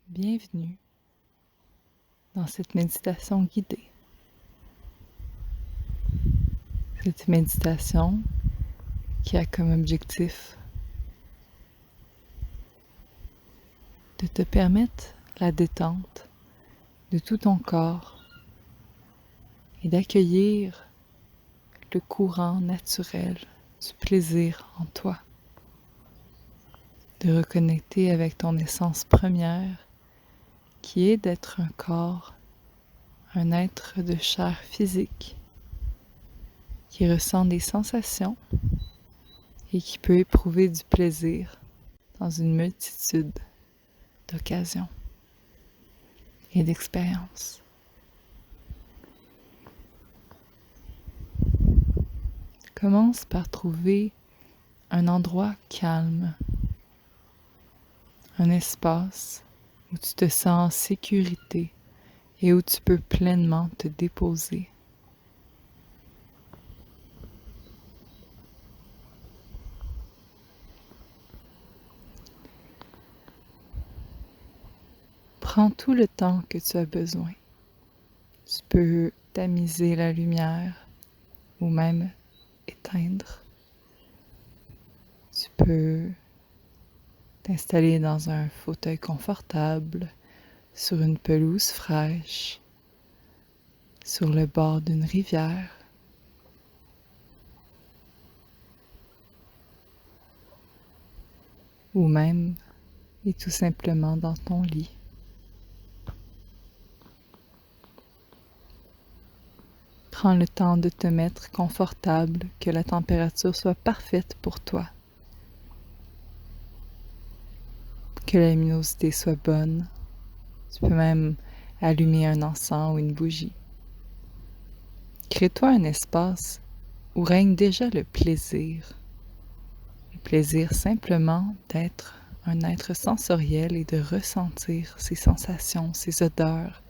Bienvenue dans cette méditation guidée. Cette méditation qui a comme objectif de te permettre la détente de tout ton corps et d'accueillir le courant naturel du plaisir en toi, de reconnecter avec ton essence première qui est d'être un corps, un être de chair physique qui ressent des sensations et qui peut éprouver du plaisir dans une multitude d'occasions et d'expériences. Commence par trouver un endroit calme, un espace où tu te sens en sécurité et où tu peux pleinement te déposer. Prends tout le temps que tu as besoin. Tu peux tamiser la lumière ou même éteindre. Tu peux t'installer dans un fauteuil confortable, sur une pelouse fraîche, sur le bord d'une rivière. Ou même et tout simplement dans ton lit. Prends le temps de te mettre confortable, que la température soit parfaite pour toi. Que la luminosité soit bonne. Tu peux même allumer un encens ou une bougie. Crée-toi un espace où règne déjà le plaisir. Le plaisir simplement d'être un être sensoriel et de ressentir ses sensations, ses odeurs,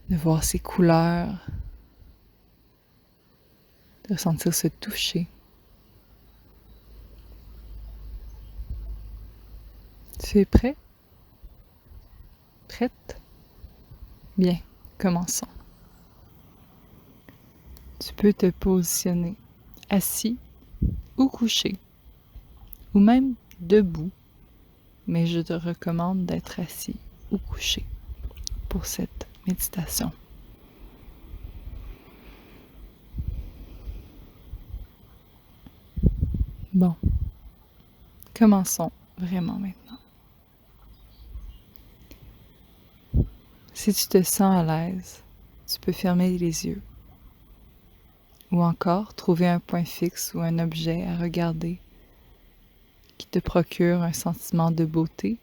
de voir ses couleurs, de ressentir ce toucher. Tu es prêt? Prête? Bien, commençons. Tu peux te positionner assis ou couché, ou même debout, mais je te recommande d'être assis ou couché pour cette méditation. Bon, commençons vraiment maintenant. Si tu te sens à l'aise, tu peux fermer les yeux ou encore trouver un point fixe ou un objet à regarder qui te procure un sentiment de beauté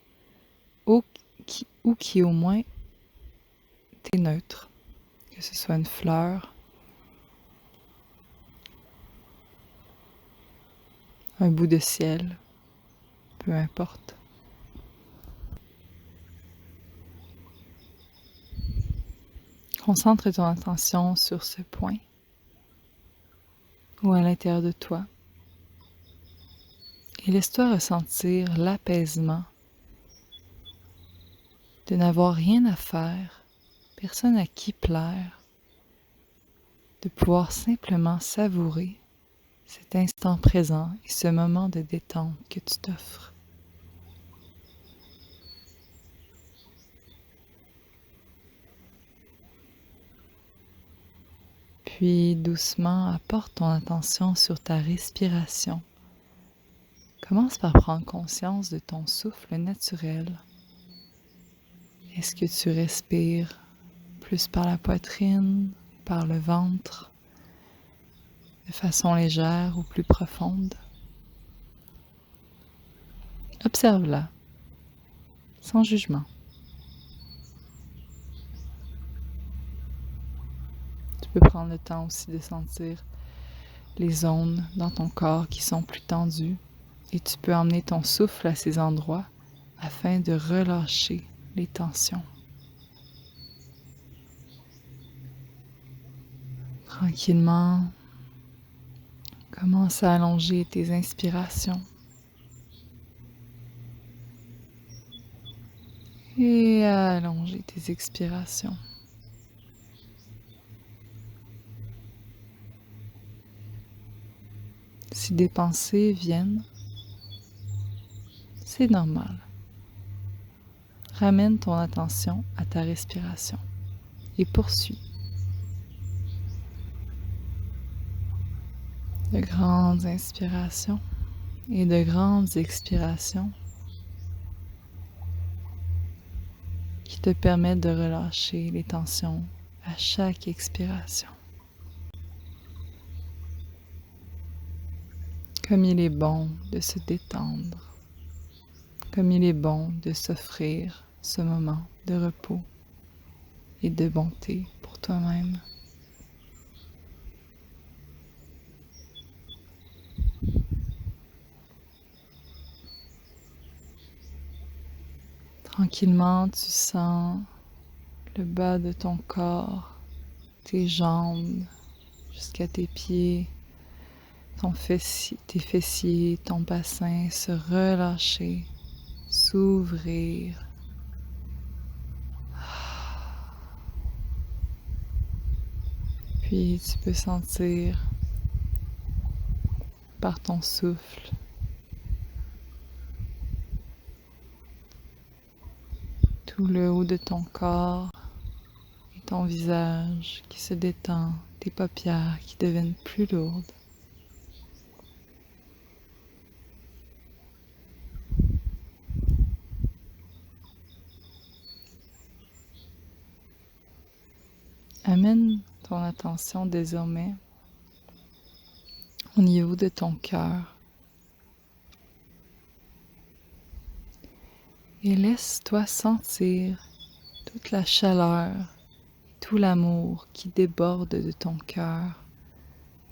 ou qui au moins t'est neutre, que ce soit une fleur, un bout de ciel, peu importe. Concentre ton attention sur ce point ou à l'intérieur de toi et laisse-toi ressentir l'apaisement de n'avoir rien à faire, personne à qui plaire, de pouvoir simplement savourer cet instant présent et ce moment de détente que tu t'offres. Puis doucement apporte ton attention sur ta respiration. Commence par prendre conscience de ton souffle naturel. Est-ce que tu respires plus par la poitrine, par le ventre, de façon légère ou plus profonde? Observe-la, sans jugement. Tu peux prendre le temps aussi de sentir les zones dans ton corps qui sont plus tendues et tu peux emmener ton souffle à ces endroits afin de relâcher les tensions. Tranquillement, commence à allonger tes inspirations Et allonger tes expirations. Si des pensées viennent, c'est normal. Ramène ton attention à ta respiration et poursuis. De grandes inspirations et de grandes expirations qui te permettent de relâcher les tensions à chaque expiration. Comme il est bon de se détendre, comme il est bon de s'offrir ce moment de repos et de bonté pour toi-même. Tranquillement, tu sens le bas de ton corps, tes jambes jusqu'à tes pieds, tes fessiers, ton bassin se relâcher, s'ouvrir. Puis tu peux sentir par ton souffle tout le haut de ton corps et ton visage qui se détend, tes paupières qui deviennent plus lourdes. Amène ton attention désormais au niveau de ton cœur et laisse-toi sentir toute la chaleur, tout l'amour qui déborde de ton cœur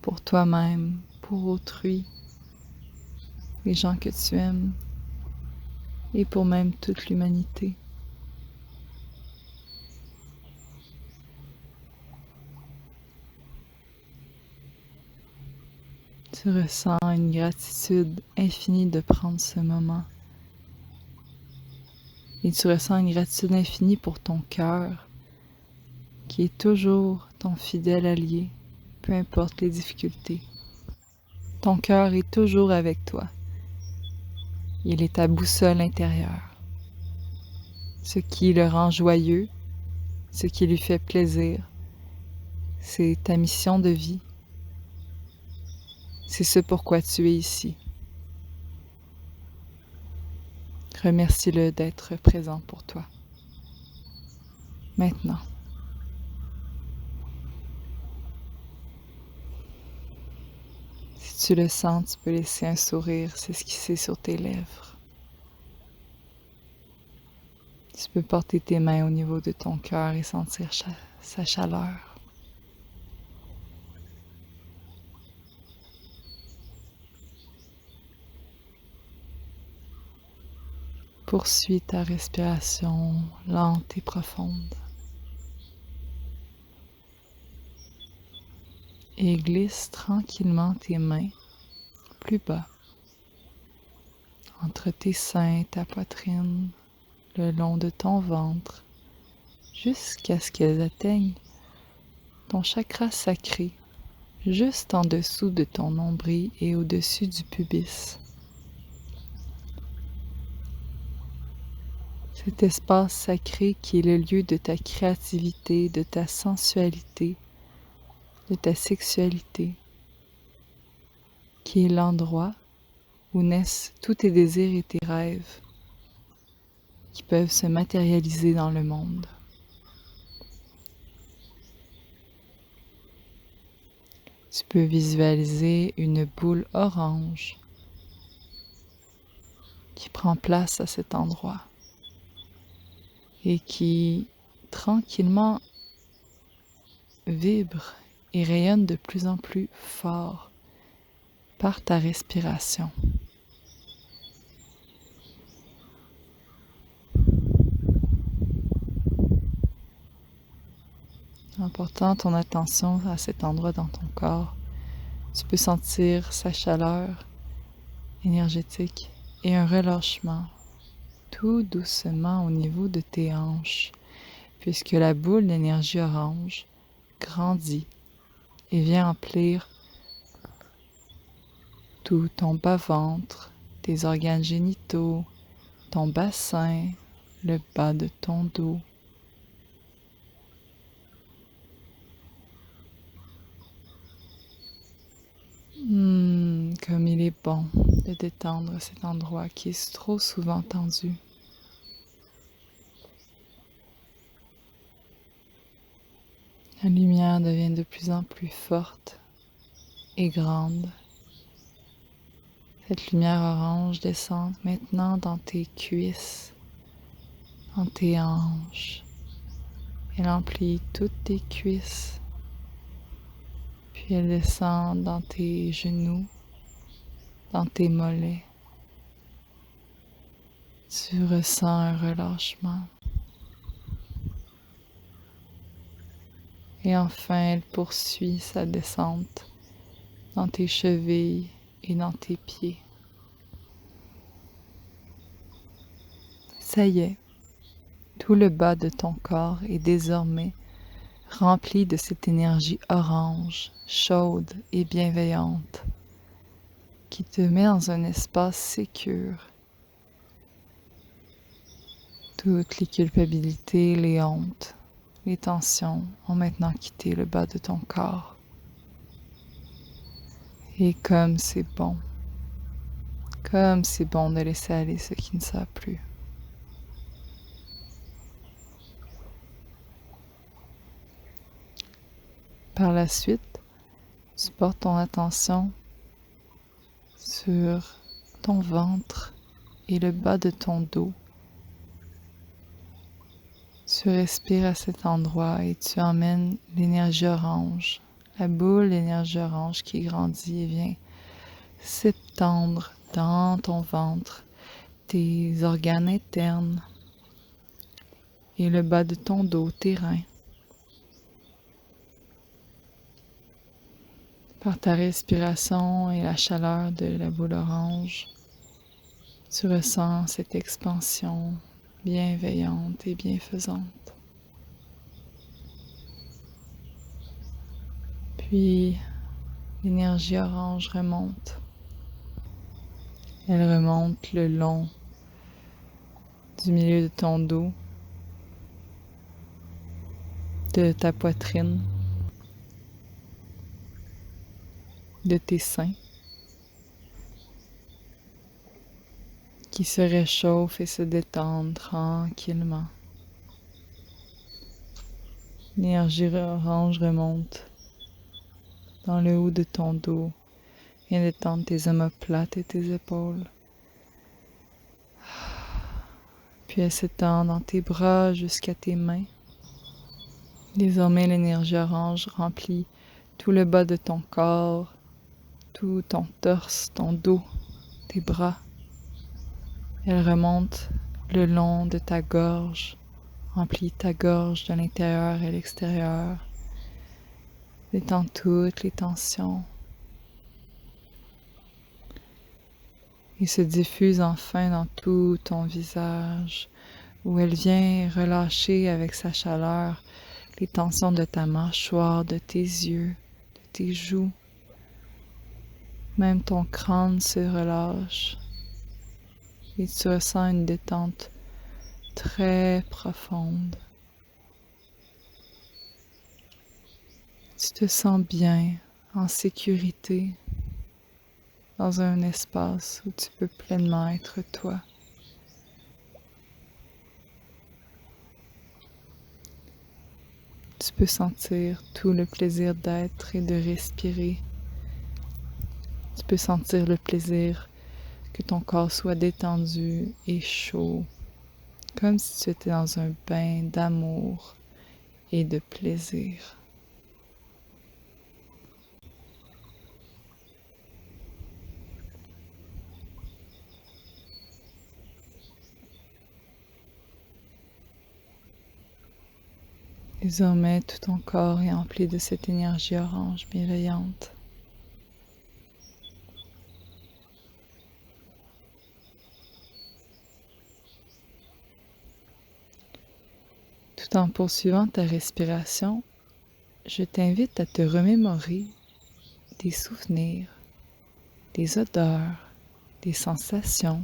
pour toi-même, pour autrui, les gens que tu aimes et pour même toute l'humanité. Tu ressens une gratitude infinie de prendre ce moment. Et tu ressens une gratitude infinie pour ton cœur, qui est toujours ton fidèle allié, peu importe les difficultés. Ton cœur est toujours avec toi. Il est ta boussole intérieure. Ce qui le rend joyeux, ce qui lui fait plaisir, c'est ta mission de vie. C'est ce pourquoi tu es ici. Remercie-le d'être présent pour toi. Maintenant. Si tu le sens, tu peux laisser un sourire s'esquisser sur tes lèvres. Tu peux porter tes mains au niveau de ton cœur et sentir sa chaleur. Poursuis ta respiration lente et profonde. Et glisse tranquillement tes mains plus bas, entre tes seins, ta poitrine, le long de ton ventre, jusqu'à ce qu'elles atteignent ton chakra sacré, juste en dessous de ton nombril et au-dessus du pubis. Cet espace sacré qui est le lieu de ta créativité, de ta sensualité, de ta sexualité, qui est l'endroit où naissent tous tes désirs et tes rêves qui peuvent se matérialiser dans le monde. Tu peux visualiser une boule orange qui prend place à cet endroit et qui tranquillement vibre et rayonne de plus en plus fort par ta respiration. En portant ton attention à cet endroit dans ton corps, tu peux sentir sa chaleur énergétique et un relâchement tout doucement au niveau de tes hanches, puisque la boule d'énergie orange grandit et vient emplir tout ton bas-ventre, tes organes génitaux, ton bassin, le bas de ton dos. Comme il est bon de détendre cet endroit qui est trop souvent tendu. La lumière devient de plus en plus forte et grande. Cette lumière orange descend maintenant dans tes cuisses, dans tes hanches. Elle emplit toutes tes cuisses. Puis elle descend dans tes genoux, dans tes mollets. Tu ressens un relâchement. Et enfin, elle poursuit sa descente dans tes chevilles et dans tes pieds. Ça y est, tout le bas de ton corps est désormais rempli de cette énergie orange, chaude et bienveillante, qui te met dans un espace sécure. Toutes les culpabilités, les hontes, les tensions ont maintenant quitté le bas de ton corps. Et comme c'est bon de laisser aller ce qui ne sert plus. Par la suite, tu portes ton attention sur ton ventre et le bas de ton dos. Tu respires à cet endroit et tu emmènes l'énergie orange, la boule d'énergie orange qui grandit et vient s'étendre dans ton ventre, tes organes internes et le bas de ton dos, tes reins. Par ta respiration et la chaleur de la boule orange, tu ressens cette expansion bienveillante et bienfaisante. Puis, l'énergie orange remonte. Elle remonte le long du milieu de ton dos, de ta poitrine, de tes seins, qui se réchauffent et se détendent tranquillement. L'énergie orange remonte dans le haut de ton dos, vient détendre tes omoplates et tes épaules. Puis elle s'étend dans tes bras jusqu'à tes mains. Désormais, l'énergie orange remplit tout le bas de ton corps, tout ton torse, ton dos, tes bras. Elle remonte le long de ta gorge, remplit ta gorge de l'intérieur et l'extérieur, détend toutes les tensions et se diffuse enfin dans tout ton visage, où elle vient relâcher avec sa chaleur les tensions de ta mâchoire, de tes yeux, de tes joues. Même ton crâne se relâche et tu ressens une détente très profonde. Tu te sens bien, en sécurité, dans un espace où tu peux pleinement être toi. Tu peux sentir tout le plaisir d'être et de respirer. Tu peux sentir le plaisir que ton corps soit détendu et chaud, comme si tu étais dans un bain d'amour et de plaisir. Désormais, tout ton corps est empli de cette énergie orange bienveillante. Tout en poursuivant ta respiration, je t'invite à te remémorer des souvenirs, des odeurs, des sensations,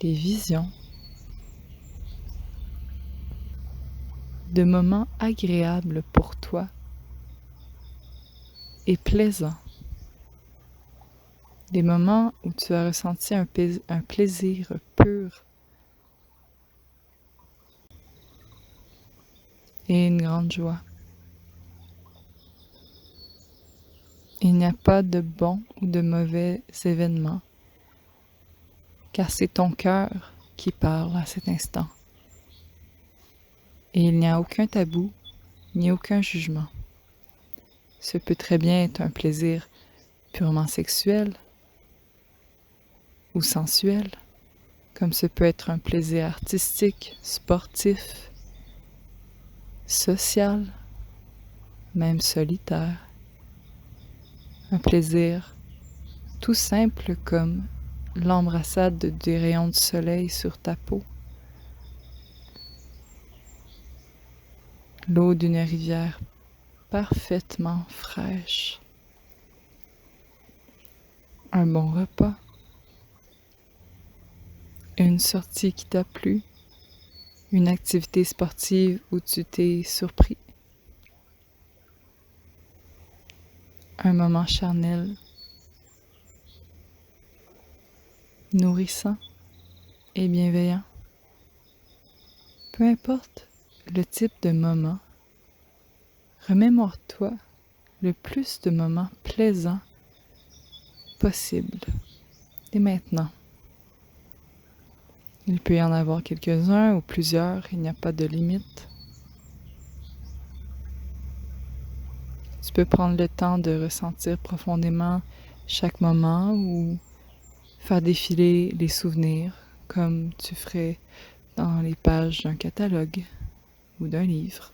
des visions, de moments agréables pour toi et plaisants. Des moments où tu as ressenti un plaisir pur et une grande joie. Il n'y a pas de bon ou de mauvais événements, car c'est ton cœur qui parle à cet instant. Et il n'y a aucun tabou, ni aucun jugement. Ce peut très bien être un plaisir purement sexuel ou sensuel, comme ce peut être un plaisir artistique, sportif, social, même solitaire. Un plaisir tout simple comme l'embrassade des rayons du soleil sur ta peau, l'eau d'une rivière parfaitement fraîche, un bon repas, une sortie qui t'a plu, une activité sportive où tu t'es surpris, un moment charnel, nourrissant et bienveillant. Peu importe le type de moment, remémore-toi le plus de moments plaisants possible. Et maintenant, il peut y en avoir quelques-uns ou plusieurs, il n'y a pas de limite. Tu peux prendre le temps de ressentir profondément chaque moment ou faire défiler les souvenirs comme tu ferais dans les pages d'un catalogue ou d'un livre.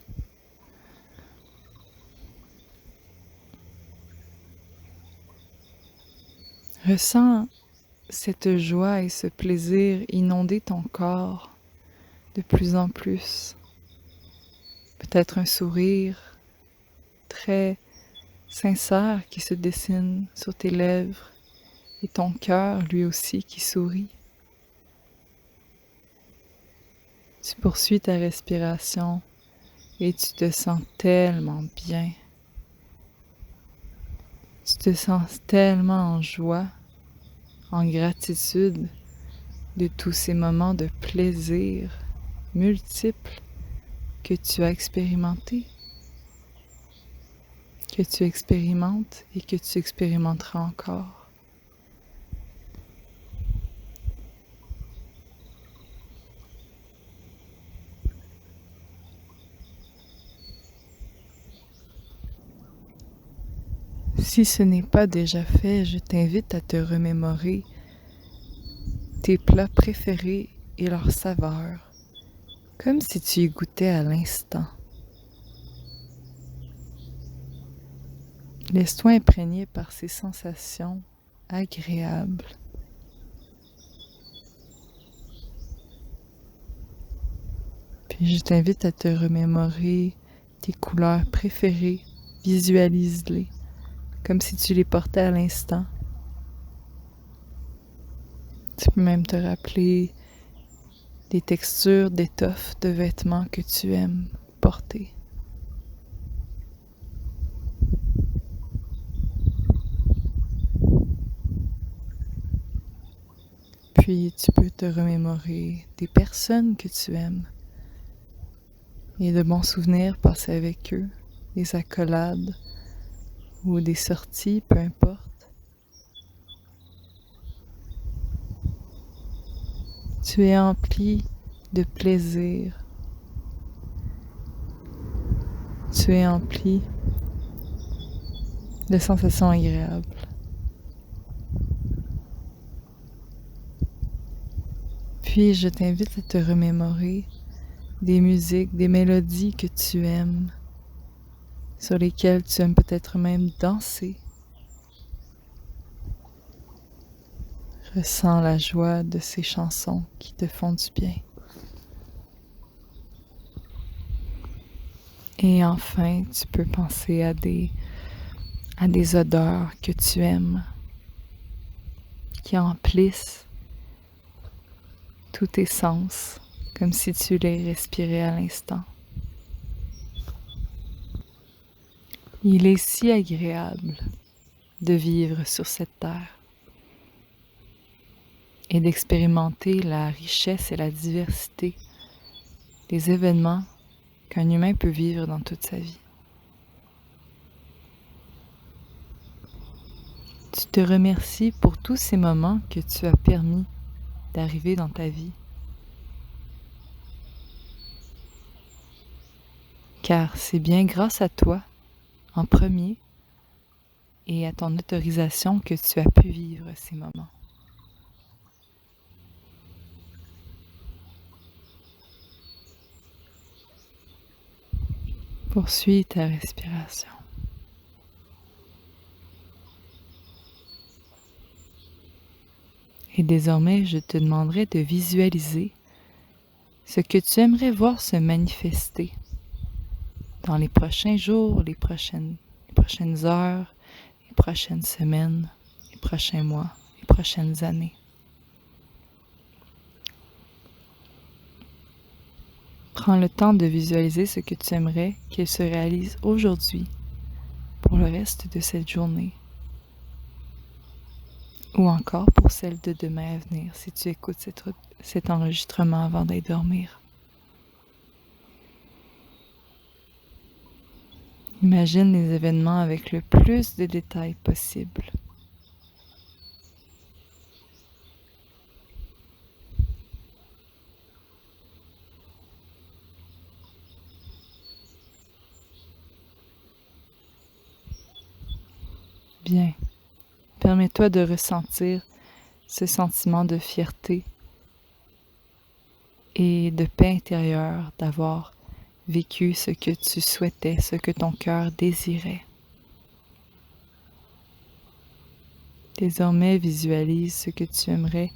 Ressens cette joie et ce plaisir inonder ton corps de plus en plus. Peut-être un sourire très sincère qui se dessine sur tes lèvres et ton cœur lui aussi qui sourit. Tu poursuis ta respiration et tu te sens tellement bien. Tu te sens tellement en joie, en gratitude de tous ces moments de plaisir multiples que tu as expérimentés, que tu expérimentes et que tu expérimenteras encore. Si ce n'est pas déjà fait, je t'invite à te remémorer tes plats préférés et leurs saveurs, comme si tu y goûtais à l'instant. Laisse-toi imprégner par ces sensations agréables. Puis je t'invite à te remémorer tes couleurs préférées, visualise-les, comme si tu les portais à l'instant. Tu peux même te rappeler des textures, d'étoffes, de vêtements que tu aimes porter. Puis tu peux te remémorer des personnes que tu aimes et de bons souvenirs passés avec eux, des accolades ou des sorties, peu importe. Tu es empli de plaisir. Tu es empli de sensations agréables. Puis je t'invite à te remémorer des musiques, des mélodies que tu aimes, sur lesquelles tu aimes peut-être même danser. Ressens la joie de ces chansons qui te font du bien. Et enfin, tu peux penser à des odeurs que tu aimes, qui emplissent tous tes sens, comme si tu les respirais à l'instant. Il est si agréable de vivre sur cette terre et d'expérimenter la richesse et la diversité des événements qu'un humain peut vivre dans toute sa vie. Tu te remercies pour tous ces moments que tu as permis d'arriver dans ta vie. Car c'est bien grâce à toi, en premier, et à ton autorisation que tu as pu vivre ces moments. Poursuis ta respiration. Et désormais, je te demanderai de visualiser ce que tu aimerais voir se manifester dans les prochains jours, les prochaines heures, les prochaines semaines, les prochains mois, les prochaines années. Prends le temps de visualiser ce que tu aimerais qu'il se réalise aujourd'hui pour le reste de cette journée ou encore pour celle de demain à venir si tu écoutes cet enregistrement avant d'aller dormir. Imagine les événements avec le plus de détails possible. Bien. Permets-toi de ressentir ce sentiment de fierté et de paix intérieure d'avoir vécu ce que tu souhaitais, ce que ton cœur désirait. Désormais, visualise ce que tu aimerais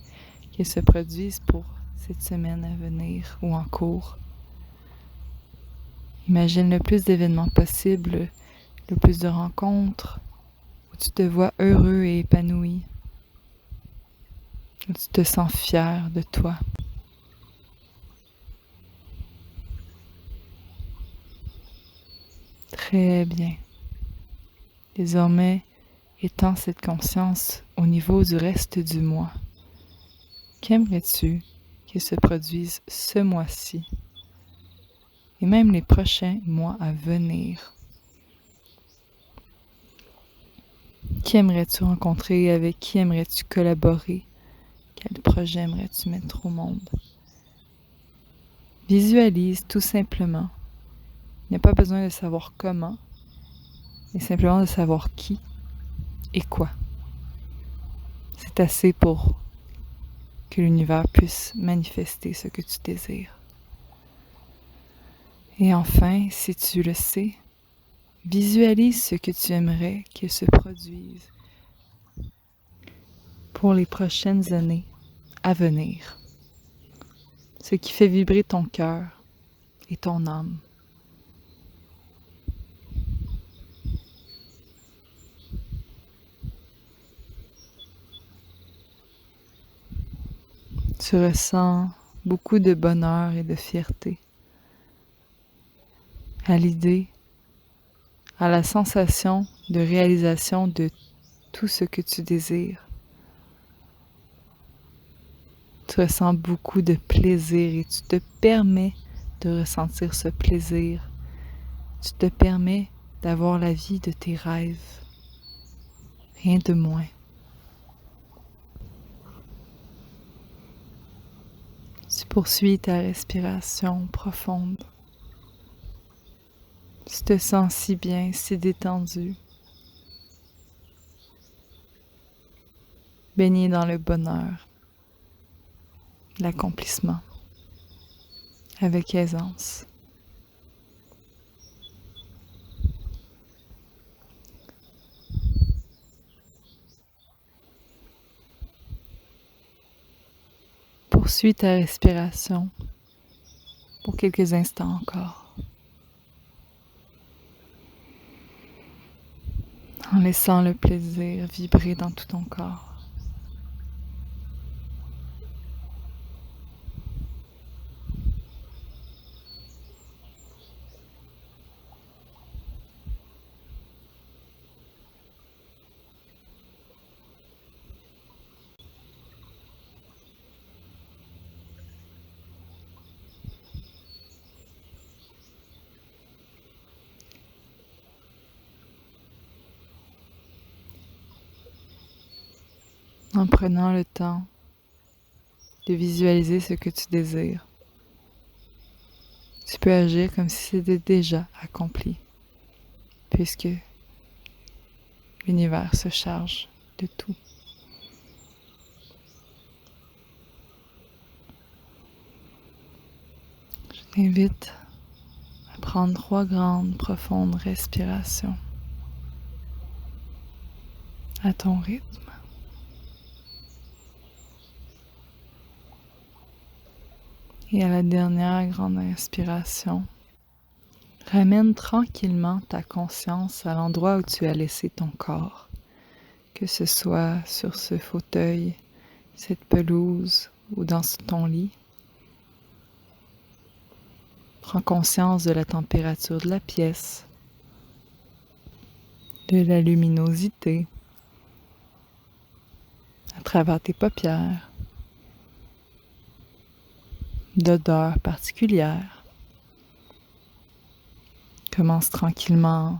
qu'il se produise pour cette semaine à venir ou en cours. Imagine le plus d'événements possibles, le plus de rencontres, où tu te vois heureux et épanoui, où tu te sens fier de toi. Très bien. Désormais, étends cette conscience au niveau du reste du mois. Qu'aimerais-tu qu'il se produise ce mois-ci et même les prochains mois à venir? Qui aimerais-tu rencontrer? Avec qui aimerais-tu collaborer? Quel projet aimerais-tu mettre au monde? Visualise tout simplement. Il n'y a pas besoin de savoir comment, mais simplement de savoir qui et quoi. C'est assez pour que l'univers puisse manifester ce que tu désires. Et enfin, si tu le sais, visualise ce que tu aimerais qu'il se produise pour les prochaines années à venir. Ce qui fait vibrer ton cœur et ton âme. Tu ressens beaucoup de bonheur et de fierté à l'idée, à la sensation de réalisation de tout ce que tu désires. Tu ressens beaucoup de plaisir et tu te permets de ressentir ce plaisir. Tu te permets d'avoir la vie de tes rêves. Rien de moins. Tu poursuis ta respiration profonde. Tu te sens si bien, si détendu. Baigné dans le bonheur, l'accomplissement, avec aisance. Poursuis ta respiration pour quelques instants encore. en laissant le plaisir vibrer dans tout ton corps. En prenant le temps de visualiser ce que tu désires, tu peux agir comme si c'était déjà accompli, puisque l'univers se charge de tout. Je t'invite à prendre 3 grandes, profondes respirations à ton rythme. Et à la dernière grande inspiration, ramène tranquillement ta conscience à l'endroit où tu as laissé ton corps, que ce soit sur ce fauteuil, cette pelouse ou dans ton lit. Prends conscience de la température de la pièce, de la luminosité à travers tes paupières, d'odeurs particulières. Commence tranquillement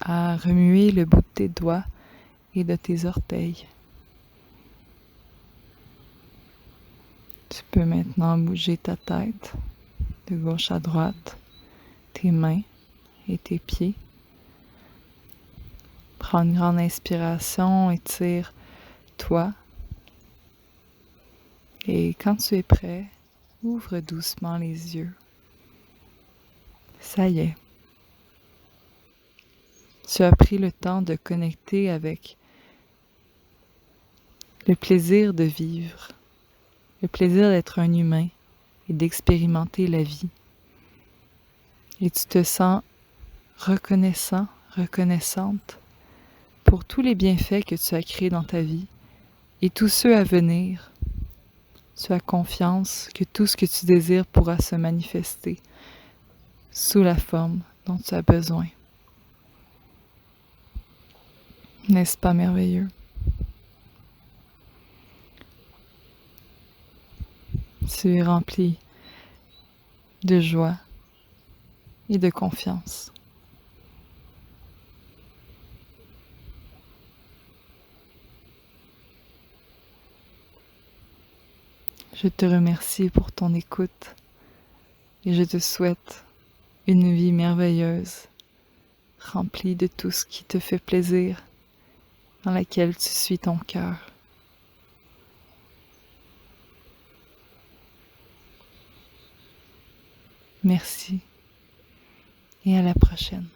à remuer le bout de tes doigts et de tes orteils. Tu peux maintenant bouger ta tête de gauche à droite, tes mains et tes pieds. Prends une grande inspiration, étire-toi. Et quand tu es prêt, ouvre doucement les yeux. Ça y est. Tu as pris le temps de connecter avec le plaisir de vivre, le plaisir d'être un humain et d'expérimenter la vie. Et tu te sens reconnaissant, reconnaissante pour tous les bienfaits que tu as créés dans ta vie et tous ceux à venir. Tu as confiance que tout ce que tu désires pourra se manifester sous la forme dont tu as besoin. N'est-ce pas merveilleux? Tu es rempli de joie et de confiance. Je te remercie pour ton écoute et je te souhaite une vie merveilleuse, remplie de tout ce qui te fait plaisir, dans laquelle tu suis ton cœur. Merci et à la prochaine.